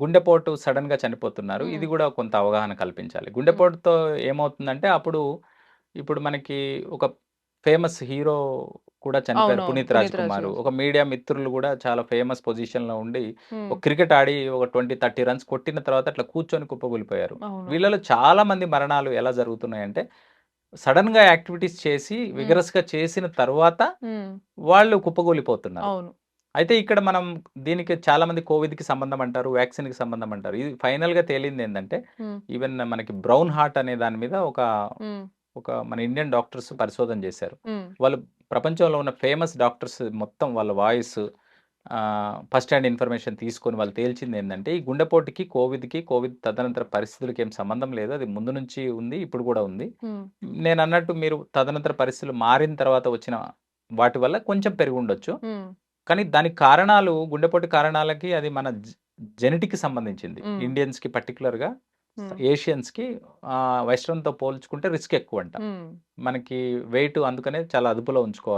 గుండెపోటు సడెన్‌గా చనిపోతున్నారు. హ్మ్. ఇది గూడా కొంత అవగాహన కల్పించాలి. హ్మ్. గుండెపోటుతో ఏమవుతుందంటే అప్పుడు ఇప్పుడు మనకి ఒక ఫేమస్ హీరో కూడా చనిపోయారు. అవునవును. 'పునీత్ 'పునీత్ రాజ్' రాజ్‌కుమార్.' గారు. ఒక మీడియా మిత్రులు గూడా చాలా ఫేమస్ పొజిషన్‌లో ఉండి హ్మ్. ఒక క్రికెట్ ఆడి ఒక 20, 30 రన్స్ కొట్టిన తర్వాత అట్లా కూర్చొని కుప్పకూలిపోయారు. అవును. వీళ్ళలో చాలా మంది మరణాలు ఎలా జరుగుతున్నాయంటే సడెన్‌గా యాక్టివిటీస్ చేసి హ్మ్. విగరస్‌గా చేసిన తర్వాత హ్మ్. వాళ్ళు కుప్పకూలిపోతున్నారు. అవును. అయితే ఇక్కడ మనం దీనికి చాలామంది కోవిడ్‌కి సంబంధం అంటారు. వ్యాక్సిన్‌కి సంబంధం అంటారు. ఇది ఫైనల్‌గా తేలిందేందంటే, హ్మ్. ఈవెన్ మనకి బ్రౌన్ హార్ట్ అనే దాని మీద హ్మ్. ఒక మన ఇండియన్ డాక్టర్స్ పరిశోధన చేశారు. హ్మ్. వాళ్ళు ప్రపంచంలో ఉన్న ఫేమస్ డాక్టర్స్ మొత్తం వాళ్ళ వాయిస్ ఫస్ట్ హ్యాండ్ ఇన్ఫర్మేషన్ తీసుకొని వాళ్ళు తేల్చిందేందంటే, ఈ గుండెపోటుకి, కోవిడ్ తదనంతర పరిస్థితులకి ఏం సంబంధం లేదు. అది ముందు నుంచి ఉంది. ఇప్పుడు కూడా ఉంది. హ్మ్. నేనన్నట్టు మీరు తదనంతర పరిస్థితులు మారిన తర్వాత వచ్చిన వాటి వల్ల కొంచెం పెరిగుండొచ్చు. హ్మ్. కానీ దానికి కారణాలు గుండెపోటు కారణాలకి అది మన జెనెటిక్‌కి సంబంధించింది. హ్మ్. ఇండియన్స్‌కి పర్టిక్యులర్‌గా హ్మ్. ఏషియన్స్‌కి వెస్టర్న్‌తో పోల్చుకుంటే రిస్క్ ఎక్కువంట. హ్మ్. మనకి వెయిట్ అందుకనే చాలా అదుపులో ఉంచుకోవాలి.